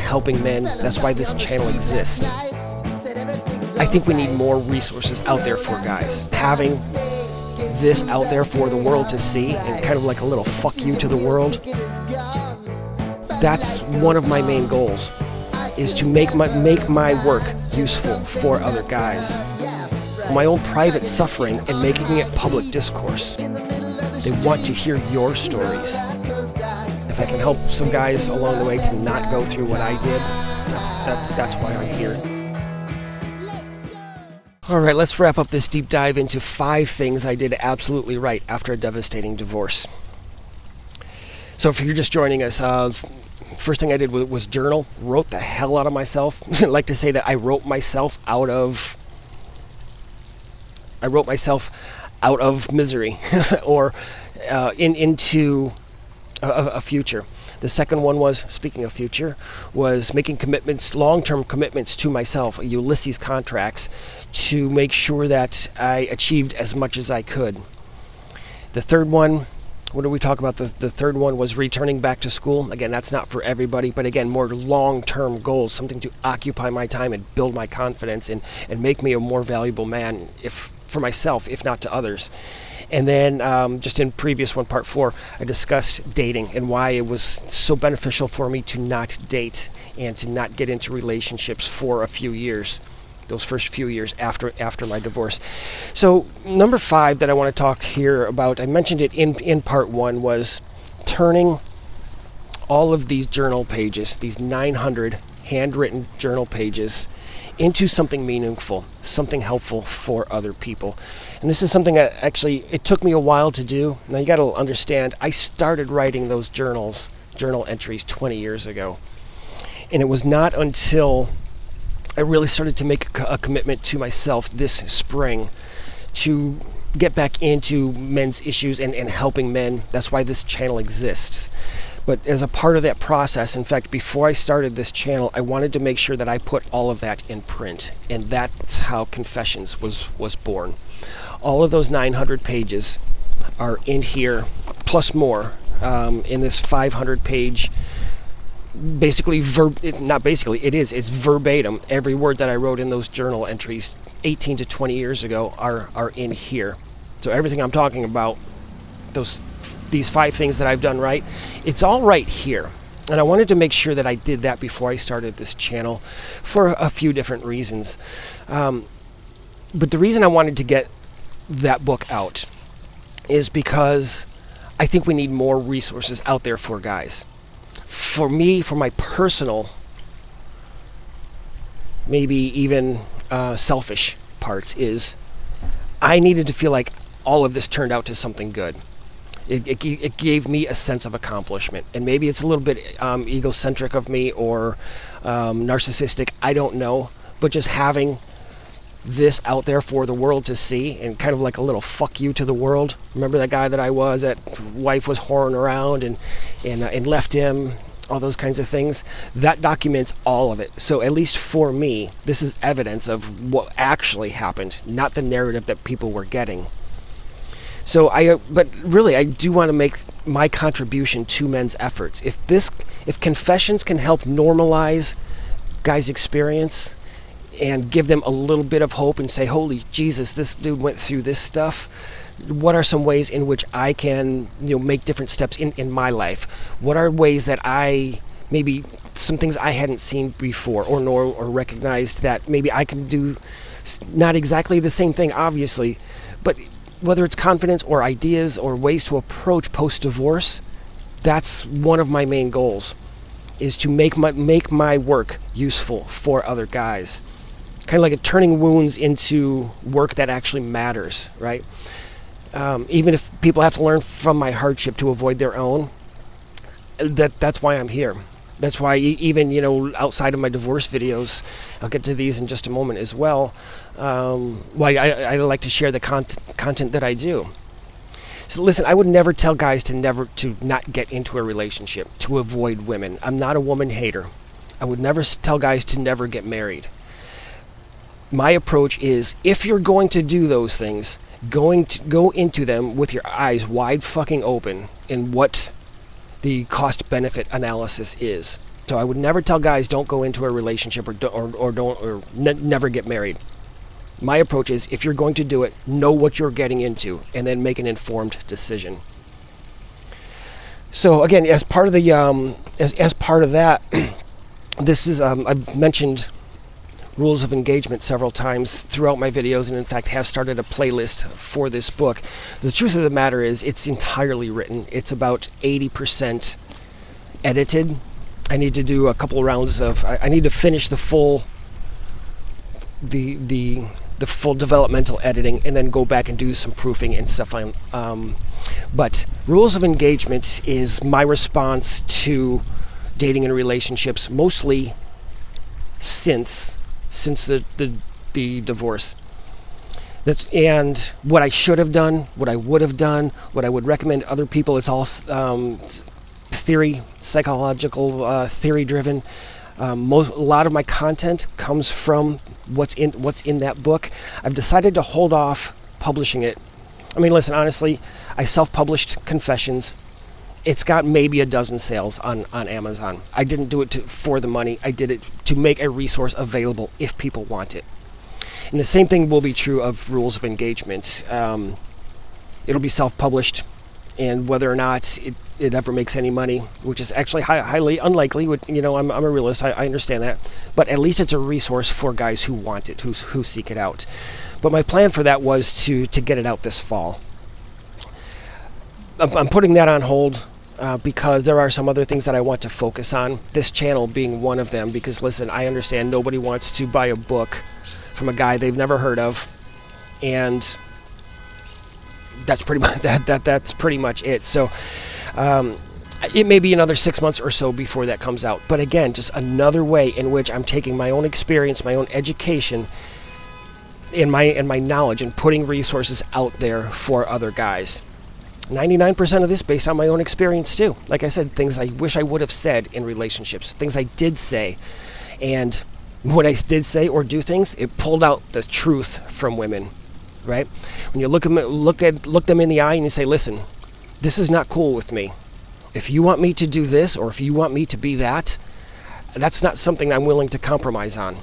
helping men. That's why this channel exists. I think we need more resources out there for guys. Having this out there for the world to see, and kind of like a little fuck you to the world, that's one of my main goals, is to make my work useful for other guys. My own private suffering and making it public discourse. They want to hear your stories. If I can help some guys along the way to not go through what I did, that's why I'm here. Alright, let's wrap up this deep dive into 5 things I did absolutely right after a devastating divorce. So if you're just joining us, first thing I did was journal, wrote the hell out of myself. I like to say that I wrote myself out of misery or into a future. The second one was, speaking of future, was making commitments, long-term commitments to myself, Ulysses contracts, to make sure that I achieved as much as I could. The third one, what did we talk about? The third one was returning back to school. Again, that's not for everybody, but again, more long-term goals, something to occupy my time and build my confidence and make me a more valuable man, for myself, if not to others. And then just in previous one, part 4, I discussed dating and why it was so beneficial for me to not date and to not get into relationships for a few years, those first few years after my divorce. So number 5 that I want to talk here about, I mentioned it in part 1, was turning all of these journal pages, these 900 handwritten journal pages, into something meaningful, something helpful for other people. And this is something that actually, it took me a while to do. Now you got to understand, I started writing those journal entries 20 years ago. And it was not until I really started to make a commitment to myself this spring to get back into men's issues and helping men. That's why this channel exists. But as a part of that process, in fact, before I started this channel, I wanted to make sure that I put all of that in print. And that's how Confessions was born. All of those 900 pages are in here, plus more, in this 500-page, it's verbatim. Every word that I wrote in those journal entries 18 to 20 years ago are in here. So everything I'm talking about, these 5 things that I've done right, it's all right here. And I wanted to make sure that I did that before I started this channel for a few different reasons. But the reason I wanted to get that book out is because I think we need more resources out there for guys. For me, for my personal, maybe even selfish parts, is I needed to feel like all of this turned out to something good. It gave me a sense of accomplishment. And maybe it's a little bit egocentric of me or narcissistic, I don't know. But just having this out there for the world to see, and kind of like a little fuck you to the world. Remember that guy that I was, that wife was whoring around and left him, all those kinds of things. That documents all of it. So at least for me, this is evidence of what actually happened, not the narrative that people were getting. So but really, I do want to make my contribution to men's efforts. If Confessions can help normalize guys' experience and give them a little bit of hope and say, holy Jesus, this dude went through this stuff. What are some ways in which I can, make different steps in my life? What are ways that maybe some things I hadn't seen before or recognized that maybe I can do, not exactly the same thing, obviously, but whether it's confidence or ideas or ways to approach post-divorce, that's one of my main goals, is to make my work useful for other guys. Kind of like turning wounds into work that actually matters, right? Even if people have to learn from my hardship to avoid their own, that's why I'm here. That's why even, outside of my divorce videos, I'll get to these in just a moment as well, why I like to share the content that I do. So listen, I would never tell guys to not get into a relationship, to avoid women. I'm not a woman hater. I would never tell guys to never get married. My approach is, if you're going to do those things, go into them with your eyes wide fucking open in what the cost-benefit analysis is. So I would never tell guys don't go into a relationship never get married. My approach is, if you're going to do it, know what you're getting into and then make an informed decision. So again, as part of the as part of that, this is I've mentioned rules of engagement several times throughout my videos, and in fact have started a playlist for this book. The truth of the matter is, it's entirely written. It's about 80% edited. I need to do a couple rounds of. I need to finish the full full developmental editing, and then go back and do some proofing and stuff. But rules of engagement is my response to dating and relationships, mostly since the divorce. And what I should have done, what I would have done, what I would recommend other people. It's all psychological theory driven. A lot of my content comes from what's in that book. I've decided to hold off publishing it. I mean, listen, honestly, I self-published Confessions. It's got maybe a dozen sales on Amazon. I didn't do it for the money. I did it to make a resource available if people want it. And the same thing will be true of Rules of Engagement. It'll be self-published, and whether or not it ever makes any money, which is actually highly unlikely. I'm a realist. I understand that, but at least it's a resource for guys who want it, who seek it out. But my plan for that was to get it out this fall. I'm putting that on hold because there are some other things that I want to focus on. This channel being one of them. Because listen, I understand nobody wants to buy a book from a guy they've never heard of, and that's pretty much that's pretty much it. So it may be another 6 months or so before that comes out. But again, just another way in which I'm taking my own experience, my own education, and my knowledge, and putting resources out there for other guys. 99% of this based on my own experience too. Like I said, things I wish I would have said in relationships, things I did say, and when I did say or do things, it pulled out the truth from women. Right? When you look them in the eye and you say, listen, this is not cool with me. If you want me to do this, or if you want me to be that, that's not something I'm willing to compromise on.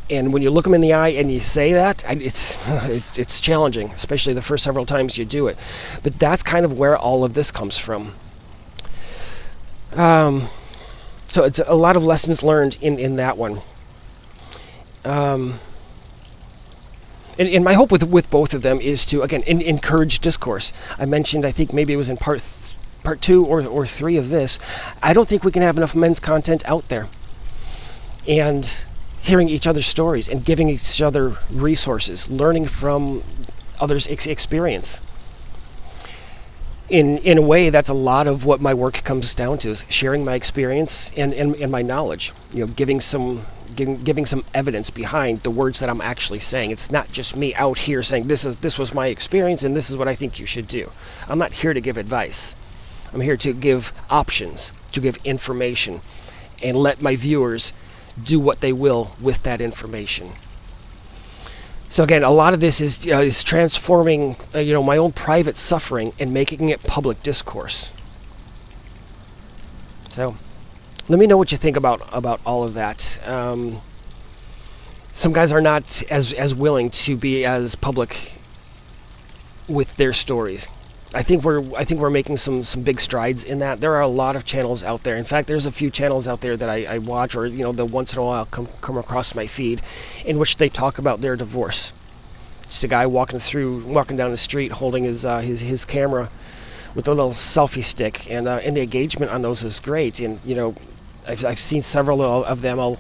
And when you look them in the eye and you say that, it's challenging, especially the first several times you do it. But that's kind of where all of this comes from. So it's a lot of lessons learned in that one. And my hope with both of them is to, again, encourage discourse. I mentioned, I think maybe it was in part 2 or 3 of this, I don't think we can have enough men's content out there. And hearing each other's stories and giving each other resources, learning from others' experience. In a way, that's a lot of what my work comes down to, is sharing my experience and my knowledge. Giving some evidence behind the words that I'm actually saying. It's not just me out here saying this was my experience and this is what I think you should do. I'm not here to give advice. I'm here to give options, to give information, and let my viewers do what they will with that information. So again, a lot of this is transforming my own private suffering and making it public discourse. So let me know what you think about all of that. Some guys are not as willing to be as public with their stories. I think we're making some big strides in that. There are a lot of channels out there. In fact, there's a few channels out there that I watch, or the once in a while come across my feed, in which they talk about their divorce. Just a guy walking down the street holding his camera with a little selfie stick, and the engagement on those is great. And I've seen several of them.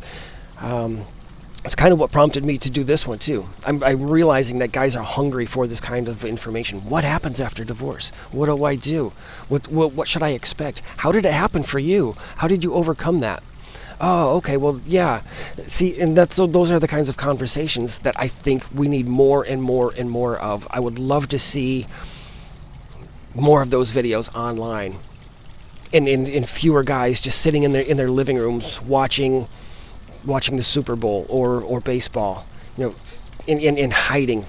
It's kind of what prompted me to do this one too. I'm realizing that guys are hungry for this kind of information. What happens after divorce? What do I do? What should I expect? How did it happen for you? How did you overcome that? Oh, okay, well, yeah. See, and those are the kinds of conversations that I think we need more and more and more of. I would love to see more of those videos online, and fewer guys just sitting in their living rooms watching the Super Bowl or baseball. in hiding,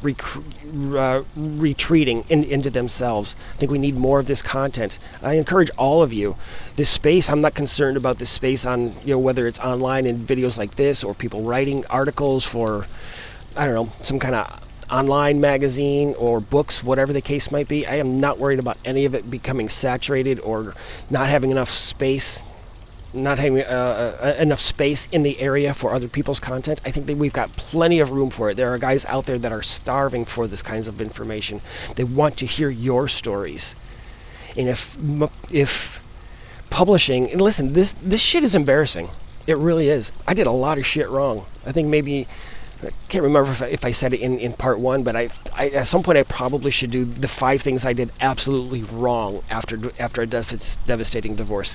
retreating into themselves. I think we need more of this content. I encourage all of you. This space, I'm not concerned about this space on, whether it's online in videos like this or people writing articles for, I don't know, some kind of online magazine or books, whatever the case might be. I am not worried about any of it becoming saturated or not having enough space. Not having enough space in the area for other people's content. I think that we've got plenty of room for it. There are guys out there that are starving for this kinds of information. They want to hear your stories. And if publishing, and listen, this shit is embarrassing. It really is. I did a lot of shit wrong. I think maybe, I can't remember if I said it in part one, but I at some point I probably should do the 5 things I did absolutely wrong after a devastating divorce.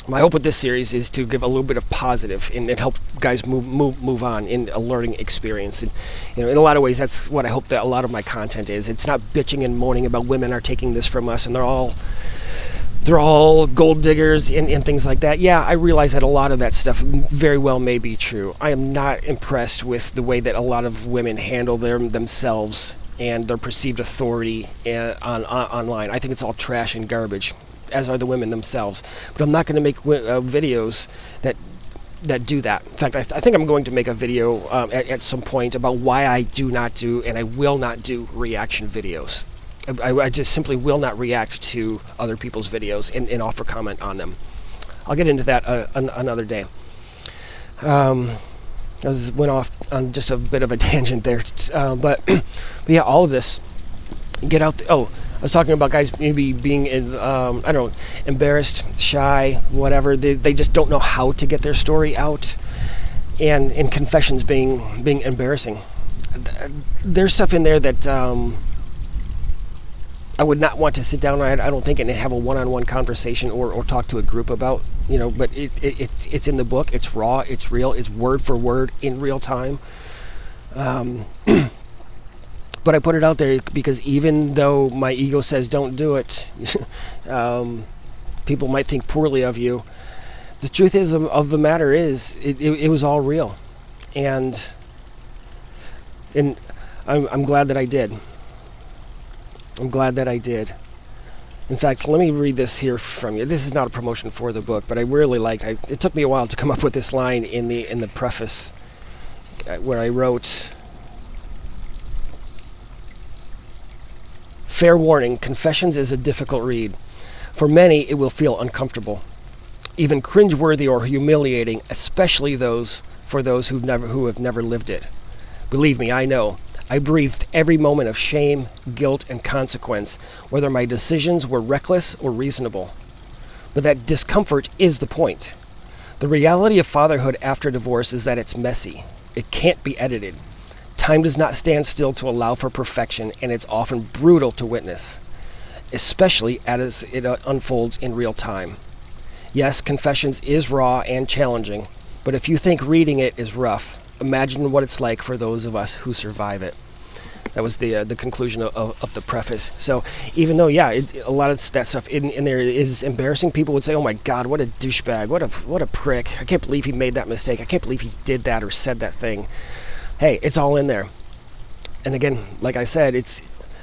My hope with this series is to give a little bit of positive and help guys move on in a learning experience. And in a lot of ways, that's what I hope that a lot of my content is. It's not bitching and moaning about women are taking this from us and they're all gold diggers and things like that. Yeah, I realize that a lot of that stuff very well may be true. I am not impressed with the way that a lot of women handle themselves and their perceived authority online. I think it's all trash and garbage, as are the women themselves. But I'm not going to make videos that do that. In fact, I think I'm going to make a video at some point about why I do not do and I will not do reaction videos. I just simply will not react to other people's videos and offer comment on them. I'll get into that another day. I went off on just a bit of a tangent there. But yeah, all of this, get out I was talking about guys maybe being, I don't know, embarrassed, shy, whatever. They just don't know how to get their story out, and confessions being embarrassing. There's stuff in there that I would not want to sit down, I don't think, and have a one-on-one conversation or talk to a group about. But it's in the book. It's raw. It's real. It's word for word in real time. But I put it out there because even though my ego says don't do it, people might think poorly of you. The truth is of the matter is it was all real, and I'm glad that I did. I'm glad that I did. In fact, let me read this here from you. This is not a promotion for the book, but I really liked. It took me a while to come up with this line in the preface, where I wrote, "Fair warning, Confessions is a difficult read. For many, it will feel uncomfortable, even cringeworthy or humiliating, especially for those who have never lived it. Believe me, I know. I breathed every moment of shame, guilt, and consequence, whether my decisions were reckless or reasonable. But that discomfort is the point. The reality of fatherhood after divorce is that it's messy. It can't be edited. Time does not stand still to allow for perfection, and it's often brutal to witness, especially as it unfolds in real time. Yes, Confessions is raw and challenging, but if you think reading it is rough, imagine what it's like for those of us who survive it." That was the conclusion of the preface. So even though, yeah, a lot of that stuff in there is embarrassing, people would say, "Oh my God, what a douchebag, what a prick. I can't believe he made that mistake. I can't believe he did that or said that thing." Hey, it's all in there. And again, like I said,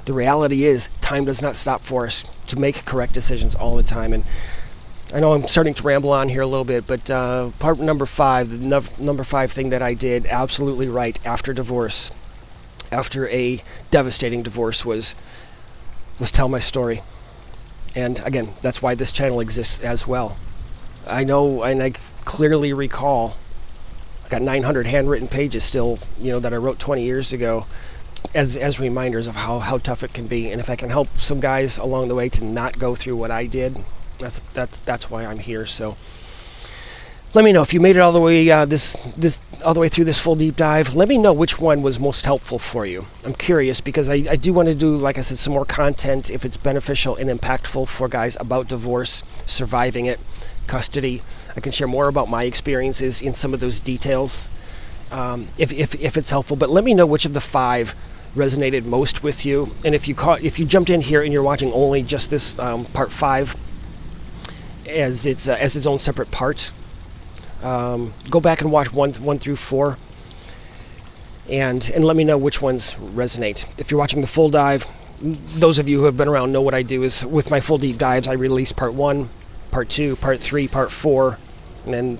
the reality is time does not stop for us to make correct decisions all the time. And I know I'm starting to ramble on here a little bit, but part number 5, the number 5 thing that I did absolutely right after divorce, after a devastating divorce, was tell my story. And again, that's why this channel exists as well. I know, and I clearly recall, I got 900 handwritten pages still, that I wrote 20 years ago as reminders of how tough it can be. And if I can help some guys along the way to not go through what I did, that's why I'm here. So let me know if you made it all the way all the way through this full deep dive. Let me know which one was most helpful for you. I'm curious because I do want to do, like I said, some more content if it's beneficial and impactful for guys about divorce, surviving it, custody. I can share more about my experiences in some of those details if it's helpful. But let me know which of the 5 resonated most with you. And if you jumped in here and you're watching only just this part 5 as its own separate part, go back and watch 1 through 4. and let me know which ones resonate. If you're watching the full dive, those of you who have been around know what I do is with my full deep dives, I release part 1, part 2, part 3, part 4, and then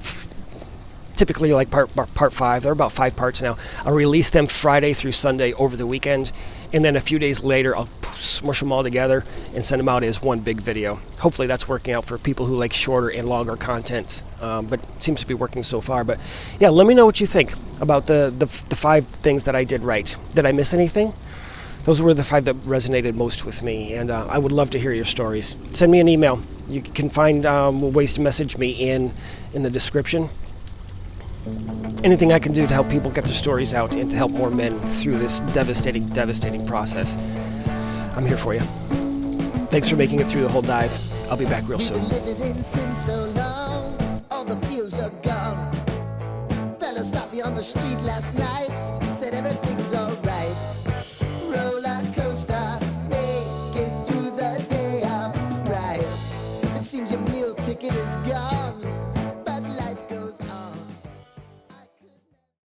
typically like part 5. They're about 5 parts now. I'll release them Friday through Sunday over the weekend, and then a few days later I'll smush them all together and send them out as one big video. Hopefully that's working out for people who like shorter and longer content, but it seems to be working so far. But yeah, let me know what you think about the 5 things that I did right. Did I miss anything? Those were the 5 that resonated most with me, and I would love to hear your stories. Send me an email. You can find ways to message me in the description. Anything I can do to help people get their stories out and to help more men through this devastating process, I'm here for you. Thanks for making it through the whole dive. I'll be back real soon. Living in sin so long, all the feels are gone. Fella stopped me on the street last night, said everything's alright. Roller coaster, make it through the day, I'm right. It seems your meal ticket is gone.